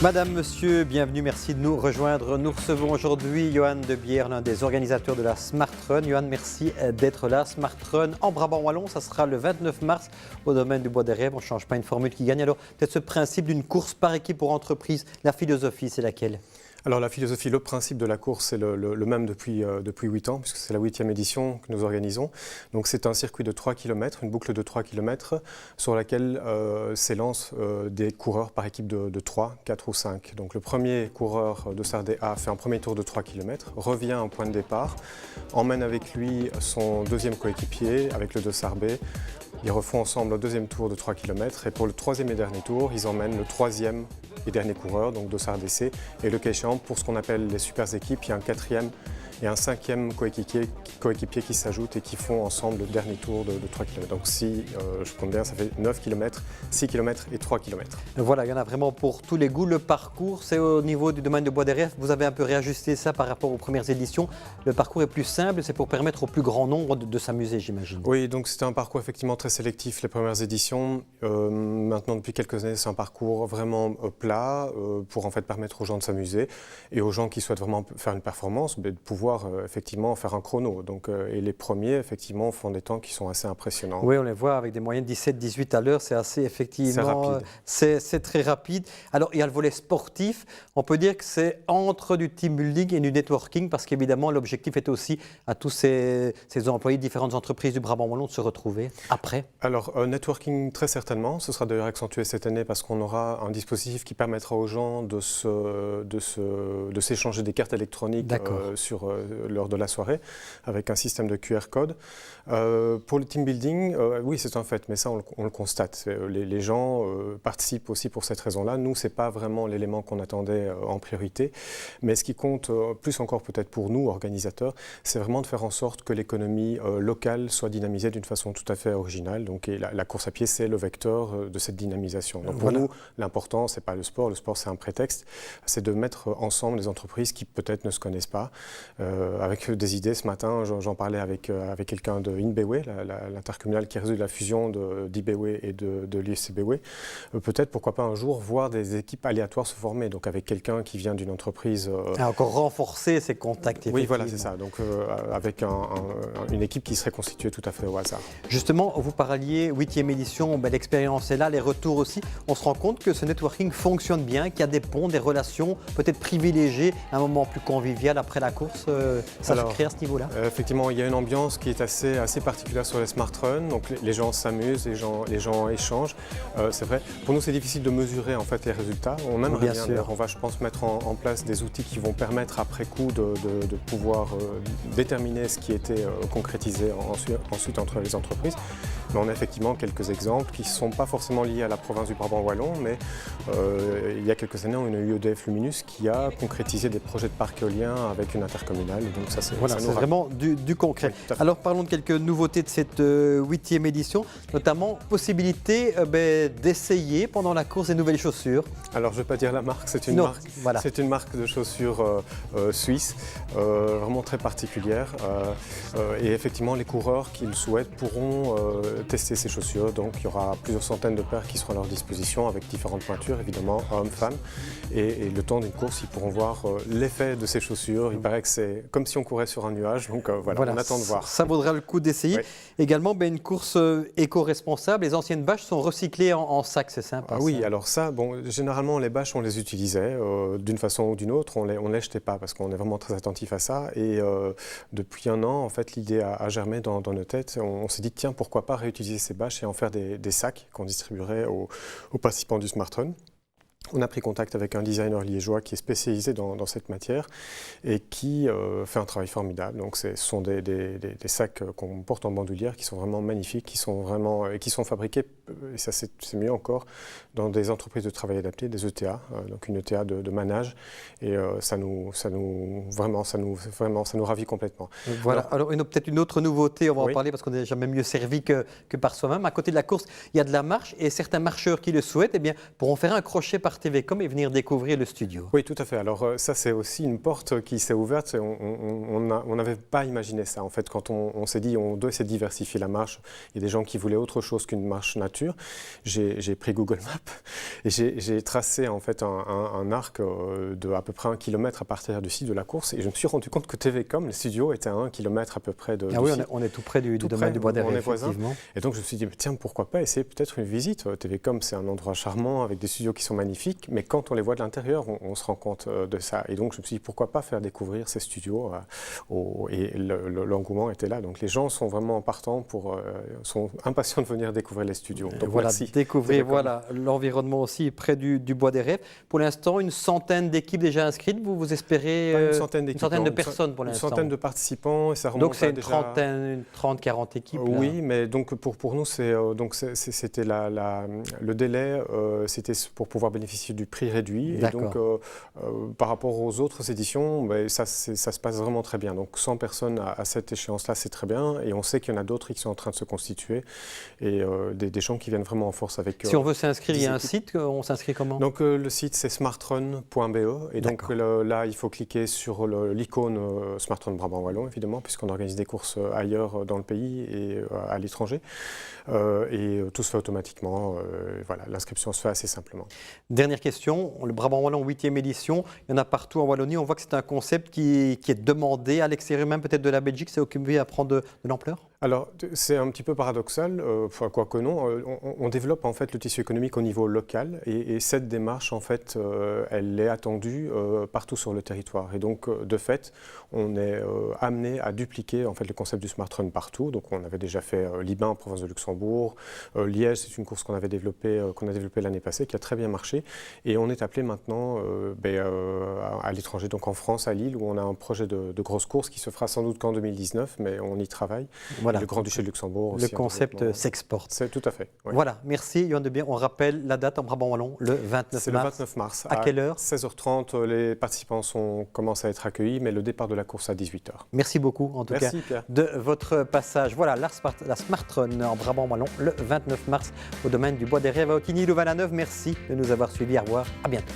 Madame, monsieur, bienvenue, merci de nous rejoindre. Nous recevons aujourd'hui Johan De Bière, l'un des organisateurs de la Smart Run. Johan, merci d'être là. Smart Run en Brabant Wallon, ça sera le 29 mars au domaine du Bois des Rêves. On ne change pas une formule qui gagne. Alors, peut-être ce principe d'une course par équipe pour entreprise, la philosophie, c'est laquelle ? Alors la philosophie, le principe de la course, c'est le même depuis 8 ans, puisque c'est la 8e édition que nous organisons. Donc c'est un circuit de 3 km, une boucle de 3 km, sur laquelle s'élancent des coureurs par équipe de 3, 4 ou 5. Donc le premier coureur de Sardé A fait un premier tour de 3 km, revient au point de départ, emmène avec lui son deuxième coéquipier, avec le de Sarbé. Ils refont ensemble le deuxième tour de 3 km et pour le troisième et dernier tour, ils emmènent le troisième et dernier coureur, donc Dossard DC. Et le cas échéant, pour ce qu'on appelle les super équipes, il y a un quatrième et un cinquième coéquipier qui s'ajoutent et qui font ensemble le dernier tour de 3 km. Donc si je compte bien, ça fait 9 km, 6 km et 3 km. Voilà, il y en a vraiment pour tous les goûts. Le parcours, c'est au niveau du domaine de Bois des Rêves. Vous avez un peu réajusté ça par rapport aux premières éditions. Le parcours est plus simple, c'est pour permettre au plus grand nombre de s'amuser, j'imagine. Oui, donc c'était un parcours effectivement très sélectif les premières éditions. Maintenant, depuis quelques années, c'est un parcours vraiment plat pour en fait permettre aux gens de s'amuser et aux gens qui souhaitent vraiment faire une performance, de pouvoir effectivement faire un chrono. Donc, et les premiers, effectivement, font des temps qui sont assez impressionnants. Oui, on les voit avec des moyennes 17-18 à l'heure, c'est assez effectivement... C'est très rapide. Alors, il y a le volet sportif. On peut dire que c'est entre du team building et du networking parce qu'évidemment, l'objectif est aussi à tous ces employés de différentes entreprises du Brabant Wallon de se retrouver après. Alors, networking, très certainement. Ce sera d'ailleurs accentué cette année parce qu'on aura un dispositif qui permettra aux gens de s'échanger des cartes électroniques lors de la soirée avec un système de QR code. Pour le team building, oui, c'est un fait, mais ça, on le constate. Les gens participent aussi pour cette raison-là. Nous, ce n'est pas vraiment l'élément qu'on attendait en priorité, mais ce qui compte plus encore peut-être pour nous, organisateurs, c'est vraiment de faire en sorte que l'économie locale soit dynamisée d'une façon tout à fait originale. Donc, la course à pied, c'est le vecteur de cette dynamisation. Donc, pour nous, l'important, ce n'est pas le sport, c'est un prétexte, c'est de mettre ensemble des entreprises qui peut-être ne se connaissent pas, avec des idées. Ce matin, j'en parlais avec quelqu'un de InBewe, l'intercommunale qui résout la fusion d'IBewe et de l'IFCBewe. Peut-être, pourquoi pas un jour, voir des équipes aléatoires se former, donc avec quelqu'un qui vient d'une entreprise... encore renforcer ses contacts, oui, voilà, c'est ça. Donc avec une équipe qui serait constituée tout à fait au hasard. Justement, vous parliez 8e édition, l'expérience est là, les retours aussi. On se rend compte que ce networking fonctionne bien, qu'il y a des ponts, des relations peut-être privilégiées, un moment plus convivial après la course. Ça se crée à ce niveau-là. Effectivement, il y a une ambiance qui est assez particulière sur les Smart Run. Donc les gens s'amusent, les gens échangent. C'est vrai. Pour nous, c'est difficile de mesurer en fait les résultats. On aimerait bien. On va, je pense, mettre en place des outils qui vont permettre après coup de pouvoir déterminer ce qui était concrétisé ensuite entre les entreprises. Mais on a effectivement quelques exemples qui ne sont pas forcément liés à la province du Brabant Wallon, mais il y a quelques années, on a eu EDF Luminus qui a concrétisé des projets de parc éolien avec une intercommunale. Donc ça, c'est vraiment du concret. Oui, alors parlons de quelques nouveautés de cette 8e édition, notamment possibilité d'essayer pendant la course des nouvelles chaussures. Alors je ne vais pas dire la marque, c'est une marque de chaussures suisse, vraiment très particulière. Et effectivement, les coureurs qui le souhaitent pourront tester ces chaussures. Donc il y aura plusieurs centaines de paires qui seront à leur disposition avec différentes pointures, évidemment, hommes, femmes. Et le temps d'une course, ils pourront voir l'effet de ces chaussures. Il paraît que c'est comme si on courait sur un nuage. Donc voilà, on attend de voir. Ça vaudra le coup d'essayer. Oui. Également, une course éco-responsable. Les anciennes bâches sont recyclées en sac, c'est sympa. Oui, alors ça, généralement, les bâches, on les utilisait d'une façon ou d'une autre. On les jetait pas parce qu'on est vraiment très attentif à ça. Et depuis un an, en fait, l'idée a germé dans nos têtes. On s'est dit, tiens, pourquoi pas réutiliser ces bâches et en faire des sacs qu'on distribuerait aux participants du Smart Run. On a pris contact avec un designer liégeois qui est spécialisé dans cette matière et qui fait un travail formidable. Donc, ce sont des sacs qu'on porte en bandoulière qui sont vraiment magnifiques, qui sont fabriqués, et ça c'est mieux encore, dans des entreprises de travail adapté, des ETA, donc une ETA de manage, et ça nous ravit complètement. Voilà. Alors peut-être une autre nouveauté, on va en parler parce qu'on n'est jamais mieux servi que par soi-même. À côté de la course, il y a de la marche et certains marcheurs qui le souhaitent pourront faire un crochet par par TVcom et venir découvrir le studio. Oui, tout à fait. Alors ça, c'est aussi une porte qui s'est ouverte. On n'avait pas imaginé ça. En fait, quand on s'est dit on doit essayer de diversifier la marche, il y a des gens qui voulaient autre chose qu'une marche nature. J'ai pris Google Maps et j'ai tracé en fait un arc de à peu près 1 kilomètre à partir du site de la course. Et je me suis rendu compte que TVcom, le studio, était à 1 kilomètre à peu près de. Ah oui, on est tout près du domaine du Bois des Rêves, effectivement. Et donc je me suis dit, tiens, pourquoi pas essayer peut-être une visite. TVcom, c'est un endroit charmant avec des studios qui sont magnifiques, mais quand on les voit de l'intérieur, on se rend compte de ça. Et donc je me suis dit, pourquoi pas faire découvrir ces studios et l'engouement était là. Donc les gens sont vraiment partants sont impatients de venir découvrir les studios. Donc voilà, merci. Découvrir l'environnement aussi près du Bois des Rêves. Pour l'instant, une centaine d'équipes déjà inscrites. Vous espérez une centaine de personnes pour l'instant. Une centaine de participants. Et ça remonte donc c'est une déjà... trentaine, 30-40 équipes. Oui, mais donc pour nous, c'était le délai, c'était pour pouvoir bénéficier du prix réduit. Et donc par rapport aux autres éditions, ça se passe vraiment très bien. Donc 100 personnes à cette échéance-là, c'est très bien. Et on sait qu'il y en a d'autres qui sont en train de se constituer et des gens qui viennent vraiment en force avec. Si on veut s'inscrire, il y a un site. On s'inscrit comment? Donc le site c'est smartrun.be et donc là il faut cliquer sur l'icône Smartrun Brabant Wallon évidemment puisqu'on organise des courses ailleurs dans le pays et à l'étranger et tout se fait automatiquement. Voilà, l'inscription se fait assez simplement. Dernière question, le Brabant Wallon 8e édition, il y en a partout en Wallonie. On voit que c'est un concept qui est demandé à l'extérieur même peut-être de la Belgique. C'est occupé à prendre de l'ampleur? Alors, c'est un petit peu paradoxal, quoique non. On développe en fait le tissu économique au niveau local et cette démarche, en fait, elle est attendue partout sur le territoire. Et donc, de fait, on est amené à dupliquer en fait le concept du Smart Run partout. Donc, on avait déjà fait Libin en province de Luxembourg. Liège, c'est une course qu'on a développée l'année passée, qui a très bien marché. Et on est appelé maintenant à l'étranger, donc en France, à Lille, où on a un projet de grosse course qui se fera sans doute qu'en 2019, mais on y travaille. Voilà. Le Grand-Duché de Luxembourg aussi. Le concept s'exporte. C'est tout à fait. Oui. Voilà, merci Johan Debière. On rappelle la date en Brabant Wallon, le 29 mars. C'est le 29 mars. À quelle heure? 16h30, les participants commencent à être accueillis, mais le départ de la course à 18h. Merci beaucoup en tout cas Pierre. De votre passage. Voilà, la Smart Run en Brabant Wallon, le 29 mars au domaine du Bois des Rêves à Ottignies-Louvain-la-Neuve. Merci de nous avoir suivis. Au revoir, à bientôt.